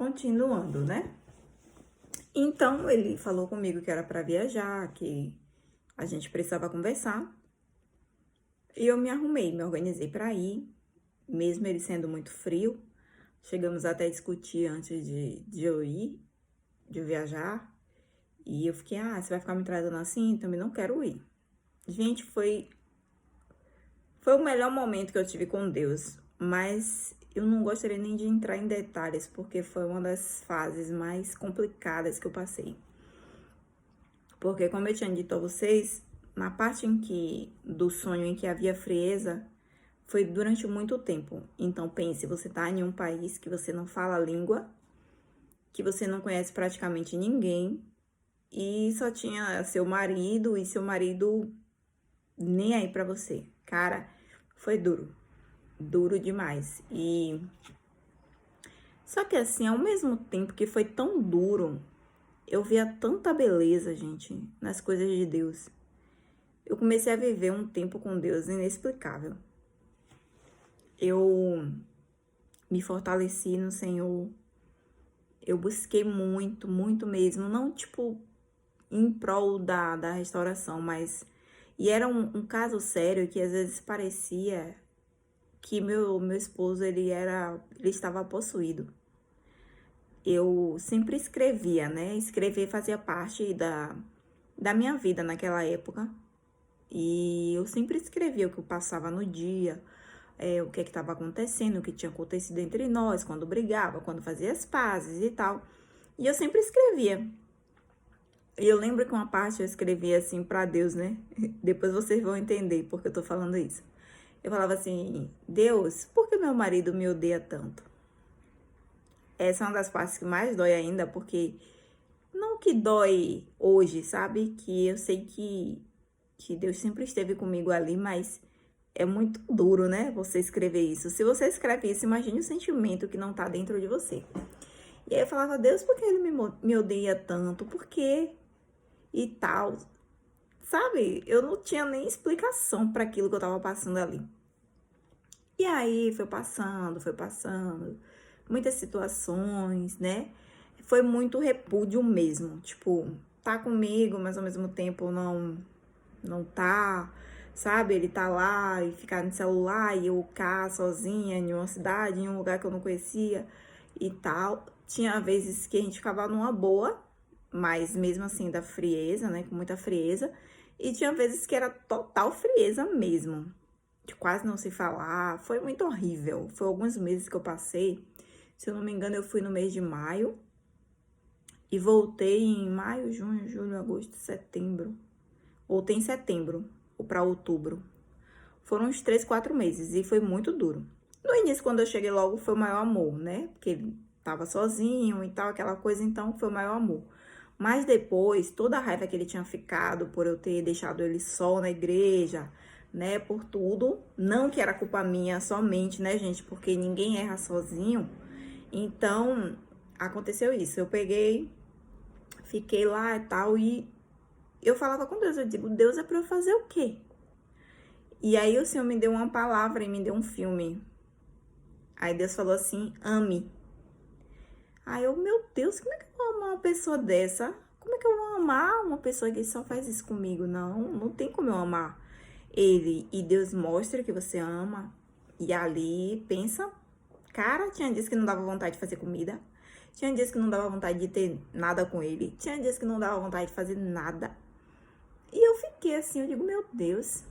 continuando, né? Então, ele falou comigo que era para viajar, que a gente precisava conversar. E eu me arrumei, me organizei para ir, mesmo ele sendo muito frio. Chegamos até a discutir antes de eu ir, de eu viajar. E eu fiquei, você vai ficar me tratando assim? Também não quero ir. Gente, foi o melhor momento que eu tive com Deus, mas eu não gostaria nem de entrar em detalhes, porque foi uma das fases mais complicadas que eu passei. Porque, como eu tinha dito a vocês, na parte do sonho em que havia frieza, foi durante muito tempo. Então, pense, você tá em um país que você não fala a língua, que você não conhece praticamente ninguém, e só tinha seu marido, e seu marido nem aí pra você. Cara, foi duro demais. Só que assim, ao mesmo tempo que foi tão duro, eu via tanta beleza, gente, nas coisas de Deus. Eu comecei a viver um tempo com Deus inexplicável. Eu me fortaleci no Senhor. Eu busquei muito, muito mesmo. Não, tipo, em prol da restauração, mas... E era um caso sério que às vezes parecia que meu esposo, ele estava possuído. Eu sempre escrevia, né? Escrever fazia parte da minha vida naquela época. E eu sempre escrevia o que eu passava no dia, o que estava acontecendo, o que tinha acontecido entre nós, quando brigava, quando fazia as pazes e tal. E eu sempre escrevia. E eu lembro que uma parte eu escrevia assim pra Deus, né? Depois vocês vão entender porque eu tô falando isso. Eu falava assim, Deus, por que meu marido me odeia tanto? Essa é uma das partes que mais dói ainda, porque não que dói hoje, sabe? Que eu sei que Deus sempre esteve comigo ali, mas é muito duro, né? Você escrever isso. Se você escreve isso, imagine o sentimento que não tá dentro de você. E aí eu falava, Deus, por que ele me odeia tanto? Por quê? E tal. Sabe? Eu não tinha nem explicação para aquilo que eu tava passando ali. E aí foi passando. Muitas situações, né? Foi muito repúdio mesmo. Tipo, tá comigo, mas ao mesmo tempo não tá, sabe? Ele tá lá e ficar no celular e eu cá sozinha em uma cidade, em um lugar que eu não conhecia e tal. Tinha vezes que a gente ficava numa boa, mas mesmo assim da frieza, né? Com muita frieza. E tinha vezes que era total frieza mesmo, de quase não se falar. Foi muito horrível. Foi alguns meses que eu passei. Se eu não me engano, eu fui no mês de maio e voltei em maio, junho, julho, agosto, setembro. Voltei em setembro ou para outubro. Foram uns 3, 4 meses e foi muito duro. No início, quando eu cheguei logo, foi o maior amor, né? Porque ele tava sozinho e tal, aquela coisa, então foi o maior amor. Mas depois, toda a raiva que ele tinha ficado por eu ter deixado ele só na igreja, né? Por tudo. Não que era culpa minha somente, né, gente? Porque ninguém erra sozinho. Então, aconteceu isso. Eu peguei, fiquei lá e tal, e eu falava com Deus, eu digo, Deus, é pra eu fazer o quê? E aí o Senhor me deu uma palavra e me deu um filme. Aí Deus falou assim, ame. Aí eu, meu Deus, como é que eu vou amar uma pessoa dessa? Como é que eu vou amar uma pessoa que só faz isso comigo? Não tem como eu amar ele. E Deus mostra que você ama. E ali, pensa, cara, tinha dias que não dava vontade de fazer comida. Tinha dias que não dava vontade de ter nada com ele. Tinha dias que não dava vontade de fazer nada. E eu fiquei assim, eu digo, meu Deus.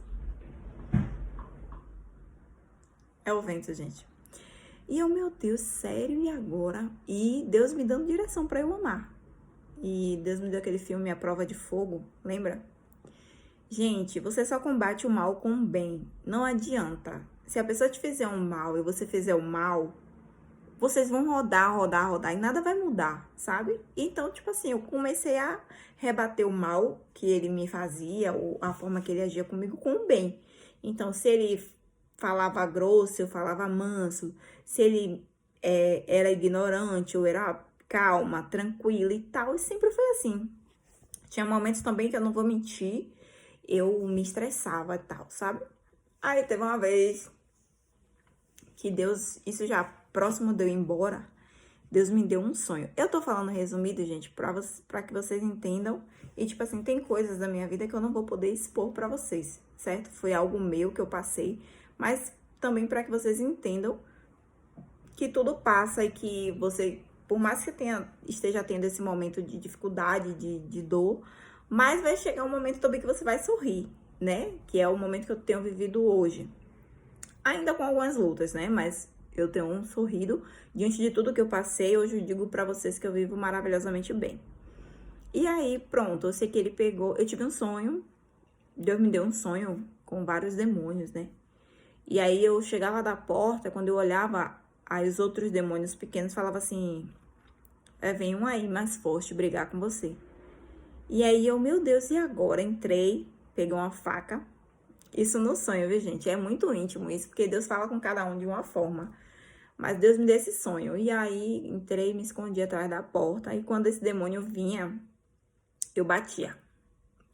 É o vento, gente. E eu, meu Deus, sério, e agora? E Deus me dando direção pra eu amar. E Deus me deu aquele filme A Prova de Fogo, lembra? Gente, você só combate o mal com o bem. Não adianta. Se a pessoa te fizer um mal e você fizer o mal, vocês vão rodar e nada vai mudar, sabe? Então, tipo assim, eu comecei a rebater o mal que ele me fazia, ou a forma que ele agia comigo, com o bem. Então, se ele falava grosso, eu falava manso. Se ele era ignorante, eu era calma, tranquila e tal. E sempre foi assim. Tinha momentos também que eu não vou mentir, eu me estressava e tal, sabe? Aí teve uma vez que Deus, isso já próximo de eu ir embora, Deus me deu um sonho. Eu tô falando resumido, gente, pra que vocês entendam. E, tipo assim, tem coisas da minha vida que eu não vou poder expor pra vocês, certo? Foi algo meu que eu passei, mas também pra que vocês entendam que tudo passa e que você, por mais que esteja tendo esse momento de dificuldade, de dor, mas vai chegar um momento também que você vai sorrir, né? Que é o momento que eu tenho vivido hoje. Ainda com algumas lutas, né? Mas eu tenho um sorrido diante de tudo que eu passei. Hoje eu digo pra vocês que eu vivo maravilhosamente bem. E aí, pronto, eu sei que ele pegou. Eu tive um sonho. Deus me deu um sonho com vários demônios, né? E aí eu chegava da porta, quando eu olhava, aí os outros demônios pequenos falavam assim: vem um aí mais forte brigar com você. E aí eu, meu Deus, e agora? Entrei, peguei uma faca. Isso no sonho, viu, gente? É muito íntimo isso, porque Deus fala com cada um de uma forma. Mas Deus me deu esse sonho. E aí entrei, me escondi atrás da porta. E quando esse demônio vinha, eu batia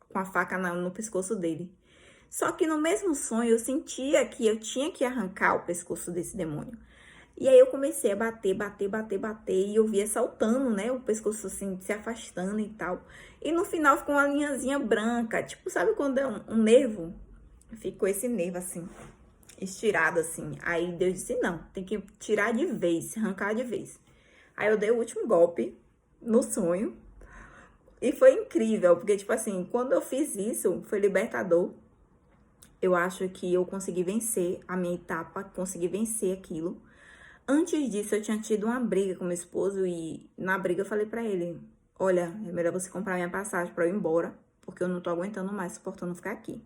com a faca no pescoço dele. Só que no mesmo sonho eu sentia que eu tinha que arrancar o pescoço desse demônio. E aí eu comecei a bater, e eu via saltando, né? O pescoço assim, se afastando e tal. E no final ficou uma linhazinha branca. Tipo, sabe quando é um nervo? Ficou esse nervo assim, estirado assim. Aí Deus disse, não, tem que tirar de vez, arrancar de vez. Aí eu dei o último golpe no sonho. E foi incrível, porque tipo assim, quando eu fiz isso, foi libertador. Eu acho que eu consegui vencer a minha etapa, consegui vencer aquilo. Antes disso, eu tinha tido uma briga com meu esposo e na briga eu falei pra ele, olha, é melhor você comprar minha passagem pra eu ir embora, porque eu não tô aguentando mais, suportando ficar aqui.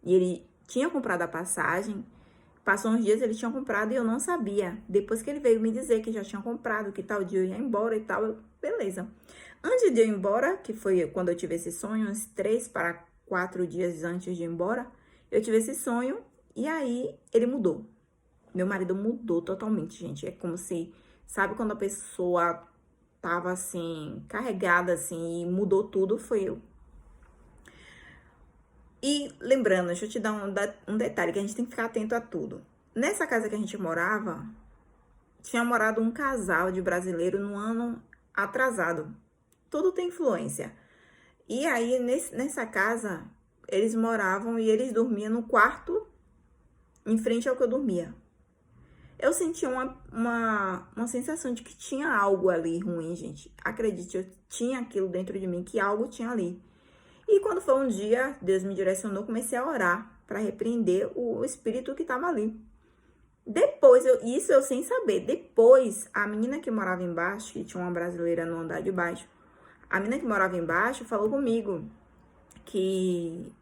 E ele tinha comprado a passagem, passou uns dias, ele tinha comprado e eu não sabia. Depois que ele veio me dizer que já tinha comprado, que tal dia eu ia embora e tal, beleza. Antes de eu ir embora, que foi quando eu tive esse sonho, uns 3 para 4 dias antes de ir embora, eu tive esse sonho e aí ele mudou. Meu marido mudou totalmente, gente. É como se, sabe quando a pessoa tava assim, carregada assim, e mudou tudo, foi eu. E lembrando, deixa eu te dar um detalhe, que a gente tem que ficar atento a tudo. Nessa casa que a gente morava, tinha morado um casal de brasileiro no ano atrasado. Tudo tem influência. E aí, nessa casa, eles moravam e eles dormiam no quarto em frente ao que eu dormia. Eu sentia uma sensação de que tinha algo ali ruim, gente. Acredite, eu tinha aquilo dentro de mim, que algo tinha ali. E quando foi um dia, Deus me direcionou, comecei a orar para repreender o espírito que estava ali. Depois, isso eu sem saber, depois, a menina que morava embaixo, que tinha uma brasileira no andar de baixo, a menina que morava embaixo falou comigo que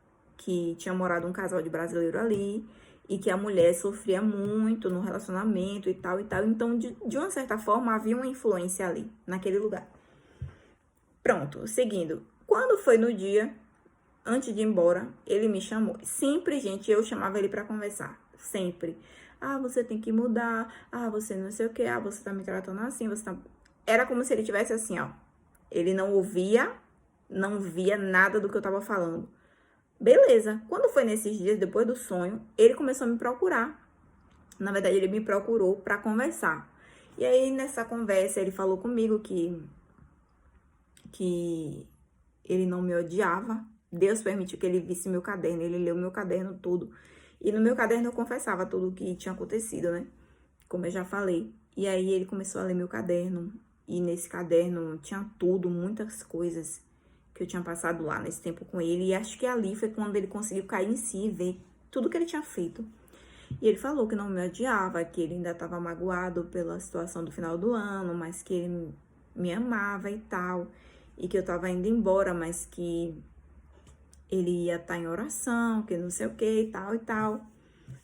tinha morado um casal de brasileiro ali, e que a mulher sofria muito no relacionamento e tal e tal. Então, de uma certa forma, havia uma influência ali, naquele lugar. Pronto, seguindo. Quando foi no dia, antes de ir embora, ele me chamou. Sempre, gente, eu chamava ele pra conversar. Sempre. Ah, você tem que mudar. Ah, você não sei o que. Ah, você tá me tratando assim. Você tá... Era como se ele tivesse assim, ó. Ele não ouvia, não via nada do que eu tava falando. Beleza. Quando foi nesses dias, depois do sonho, ele começou a me procurar. Na verdade, ele me procurou pra conversar. E aí, nessa conversa, ele falou comigo que ele não me odiava. Deus permitiu que ele visse meu caderno, ele leu meu caderno tudo. E no meu caderno eu confessava tudo o que tinha acontecido, né? Como eu já falei. E aí ele começou a ler meu caderno. E nesse caderno tinha tudo, muitas coisas que eu tinha passado lá nesse tempo com ele. E acho que ali foi quando ele conseguiu cair em si e ver tudo que ele tinha feito. E ele falou que não me odiava, que ele ainda estava magoado pela situação do final do ano, mas que ele me amava e tal. E que eu tava indo embora, mas que ele ia estar em oração, que não sei o que e tal e tal.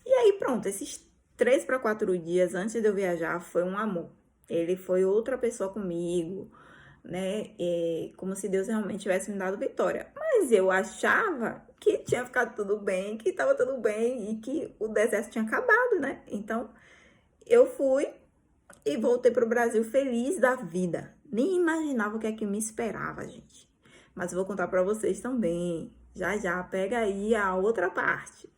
E aí pronto, esses 3 para 4 dias antes de eu viajar foi um amor. Ele foi outra pessoa comigo, né? Como se Deus realmente tivesse me dado vitória. Mas eu achava que tinha ficado tudo bem, que tava tudo bem e que o deserto tinha acabado, né? Então eu fui e voltei pro Brasil feliz da vida. Nem imaginava o que é que me esperava, gente. Mas eu vou contar pra vocês também. Já, já, pega aí a outra parte.